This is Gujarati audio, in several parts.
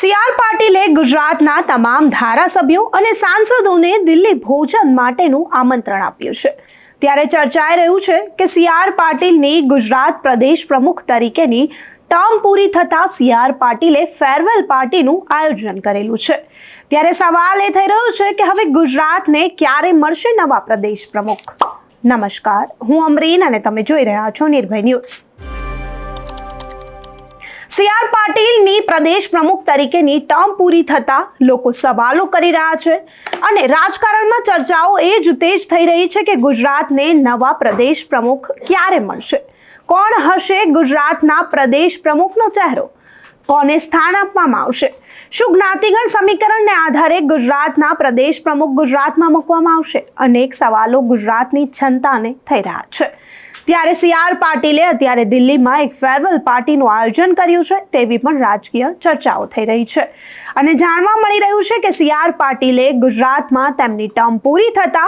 સી.આર. પાટીલે ગુજરાતના તમામ ધારાસભ્યો અને સાંસદોને દિલ્હી ભોજન માટેનું આમંત્રણ આપ્યું છે। ત્યારે ચર્ચાઈ રહ્યું છે કે સી.આર. પાટીલની ગુજરાત પ્રદેશ પ્રમુખ તરીકેની ટર્મ પૂરી થતા સી.આર. પાટીલે ફેરવેલ પાર્ટીનું આયોજન કરેલું છે। ત્યારે સવાલ એ થઈ રહ્યો છે કે હવે ગુજરાતને ક્યારે મળશે નવા પ્રદેશ પ્રમુખ। નમસ્કાર, હું અમરીન અને તમે જોઈ રહ્યા છો નિર્ભય ન્યૂઝ। સી.આર. પાટીલની પ્રદેશ પ્રમુખ તરીકેની ટર્મ પૂરી થતા લોકો સવાલો કરી રહ્યા છે અને રાજકારણમાં ચર્ચાઓ એ જ તેજ થઈ રહી છે કે ગુજરાતને નવા પ્રદેશ પ્રમુખ ક્યારે મળશે, કોણ હશે ગુજરાતના પ્રદેશ પ્રમુખનો ચહેરો, કોને સ્થાન આપવામાં આવશે, શું જ્ઞાતિગણ સમીકરણને આધારે ગુજરાતના પ્રદેશ પ્રમુખ ગુજરાતમાં મૂકવામાં આવશે। અનેક સવાલો ગુજરાતની જનતાને થઈ રહ્યા છે। ત્યારે સી.આર. પાટીલે અત્યારે દિલ્હીમાં એક ફેરવેલ પાર્ટીનું આયોજન કર્યું છે તેવી પણ રાજકીય ચર્ચાઓ થઈ રહી છે અને જાણવા મળી રહ્યું છે કે સી.આર. પાટીલે ગુજરાતમાં તેમની ટર્મ પૂરી થતા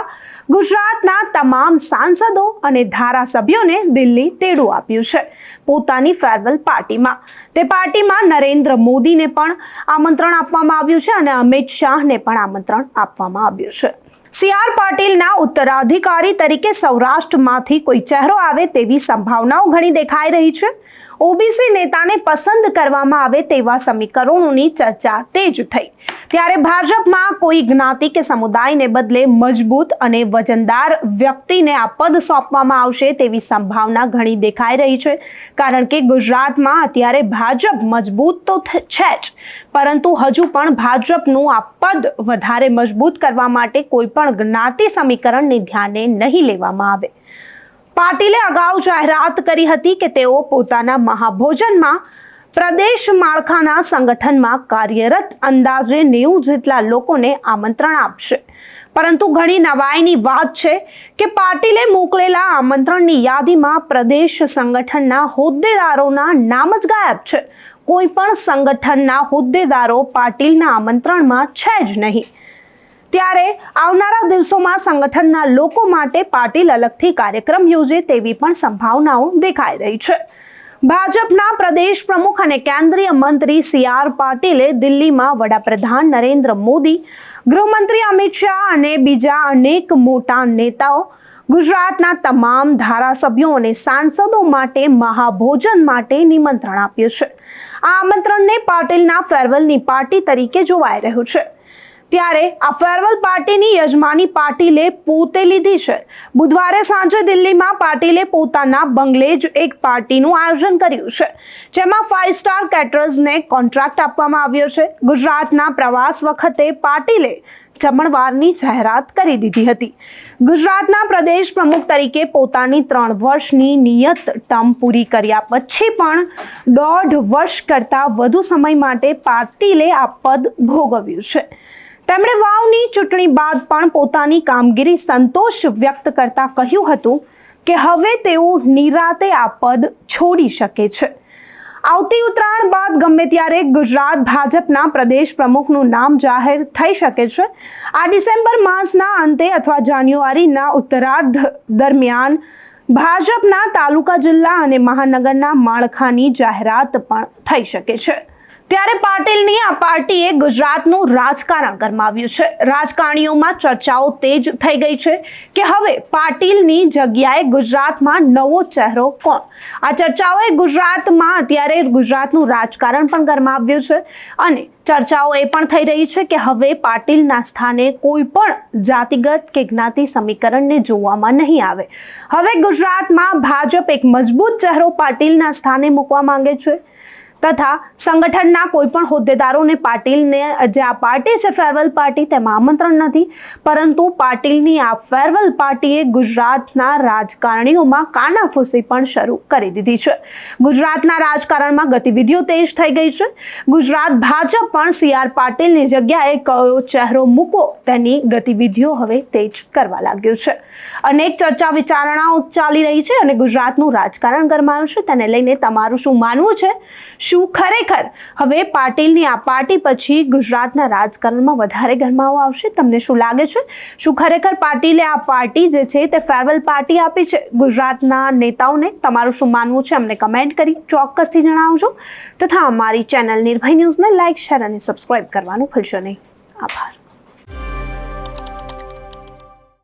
ગુજરાતના તમામ સાંસદો અને ધારાસભ્યોને દિલ્હી તેડું આપ્યું છે પોતાની ફેરવેલ પાર્ટીમાં। તે પાર્ટીમાં નરેન્દ્ર મોદીને પણ આમંત્રણ આપવામાં આવ્યું છે અને અમિત શાહને પણ આમંત્રણ આપવામાં આવ્યું છે। સી.આર. પાટીલના ઉત્તરાધિકારી તરીકે સૌરાષ્ટ્રમાંથી કોઈ ચહેરો આવે તેવી સંભાવનાઓ ઘણી દેખાઈ રહી છે। ઓબીસી નેતાને પસંદ કરવામાં આવે તેવા સમીકરણોની ચર્ચા તેજ થઈ। ત્યારે ભાજપમાં કોઈ જ્ઞાતિ કે સમુદાયને બદલે મજબૂત અને વજનદાર વ્યક્તિને આ પદ સોંપવામાં આવશે તેવી સંભાવના ઘણી દેખાઈ રહી છે, કારણ કે ગુજરાતમાં અત્યારે ભાજપ મજબૂત તો છે જ, પરંતુ હજુ પણ ભાજપનું આ પદ વધારે મજબૂત કરવા માટે કોઈ પણ જ્ઞાતિ સમીકરણને ધ્યાને નહીં લેવામાં આવે। પાટીલે અગાઉ જાહેરાત કરી હતી કે તેઓ પોતાના મહાભોજનમાં પ્રદેશ માળખાના સંગઠનમાં કાર્યરત અંદાજે 90 જેટલા લોકોને આમંત્રણ આપશે, પરંતુ ઘણી નવાઈની વાત છે કે પાટીલે મોકલેલા આમંત્રણની યાદીમાં પ્રદેશ સંગઠનના હોદ્દેદારોના નામ જ ગાયબ છે। કોઈ પણ સંગઠનના હોદ્દેદારો પાટીલના આમંત્રણમાં છે જ નહીં। ત્યારે આવનારા દિવસોમાં સંગઠનના લોકો માટે પાટીલ અલગથી કાર્યક્રમ યોજે તેવી પણ સંભાવનાઓ દેખાઈ રહી છે। ભાજપના પ્રદેશ પ્રમુખ અને કેન્દ્રીય મંત્રી સી.આર. પાટીલે દિલ્હીમાં વડાપ્રધાન નરેન્દ્ર મોદી, ગૃહમંત્રી અમિત શાહ અને બીજા અનેક મોટા નેતાઓ, ગુજરાતના તમામ ધારાસભ્યો અને સાંસદો માટે મહાભોજન માટે નિમંત્રણ આપ્યું છે। આ આમંત્રણને પાટીલના ફેરવેલની પાર્ટી તરીકે જોવાઈ રહ્યું છે। ત્યારે આ ફેરવેલ પાર્ટીની યજમાની પાટીલે પોતે લીધી છે। બુધવારે સાંજે દિલ્હીમાં પાટીલે પોતાના બંગલે જ એક પાર્ટીનું આયોજન કર્યું છે, જેમાં 5 સ્ટાર કેટરર્સને કોન્ટ્રાક્ટ આપવામાં આવ્યો છે। ગુજરાતના પ્રવાસ વખતે પાટીલે જમણવારની જાહેરાત કરી દીધી હતી। ગુજરાતના પ્રદેશ પ્રમુખ તરીકે પોતાની 3 વર્ષની નિયત ટર્મ પૂરી કર્યા પછી પણ 1.5 વર્ષ કરતાં વધુ સમય માટે પાટીલે આ પદ ભોગવ્યું છે। તેમણે વાવની ચૂંટણી બાદ પણ પોતાની કામગીરી સંતોષ વ્યક્ત કરતા કહ્યું હતું કે હવે તેઓ નિરાતે આ પદ છોડી શકે છે। આવતી ઉત્તરાયણ બાદ ગમે ત્યારે ગુજરાત ભાજપના પ્રદેશ પ્રમુખનું નામ જાહેર થઈ શકે છે। આ ડિસેમ્બર માસના અંતે અથવા જાન્યુઆરીના ઉત્તરાર્ધ દરમિયાન ભાજપના તાલુકા, જિલ્લા અને મહાનગરના માળખાની જાહેરાત પણ થઈ શકે છે। ત્યારે પાટીલની આ પાર્ટીએ ગુજરાતનું રાજકારણ ગરમાવ્યું છે। રાજકારણીઓમાં ચર્ચાઓ તેજ થઈ ગઈ છે કે હવે પાટીલની જગ્યાએ ગુજરાતમાં નવો ચહેરો કોણ। આ ચર્ચાઓએ ગુજરાતમાં અત્યારે ગુજરાતનું રાજકારણ પણ ગરમાવ્યું છે અને ચર્ચાઓ એ પણ થઈ રહી છે કે હવે પાટીલના સ્થાને કોઈ પણ જાતિગત કે જ્ઞાતિ સમીકરણને જોવામાં નહીં આવે। હવે ગુજરાતમાં ભાજપ એક મજબૂત ચહેરો પાટીલના સ્થાને મૂકવા માંગે છે તથા સંગઠનના કોઈ પણ હોદ્દેદારોને પાટીલને જે આ પાર્ટી છે ફેરવેલ પાર્ટી તેમાં આમંત્રણ નથી, પરંતુ પાટીલની આ ફેરવેલ પાર્ટીએ ગુજરાતના રાજકારણીઓમાં કાનાફૂસી પણ શરૂ કરી દીધી છે। ગુજરાતના રાજકારણમાં ગતિવિધિઓ તેજ થઈ ગઈ છે। ગુજરાત ભાજપ પણ સી.આર. પાટીલની જગ્યાએ કયો ચહેરો મૂકો તેની ગતિવિધિઓ હવે તેજ કરવા લાગ્યું છે। અનેક ચર્ચા વિચારણાઓ ચાલી રહી છે અને ગુજરાતનું રાજકારણ ગરમાયું છે। તેને લઈને તમારું શું માનવું છે? શું ખરેખર હવે પાટીલની આ પાર્ટી પછી ગુજરાતના રાજકારણમાં વધારે ગરમાવો આવશે? તમને શું લાગે છે? શું ખરેખર પાટીલે આ પાર્ટી જે છે તે ફેરવેલ પાર્ટી આપી છે ગુજરાતના નેતાઓને? તમારું શું માનવું છે અમને કમેન્ટ કરી ચોક્કસથી જણાવજો તથા અમારી ચેનલ નિર્ભય ન્યૂઝને લાઇક, શેર અને સબસ્ક્રાઇબ કરવાનું ભૂલશો નહીં. આભાર.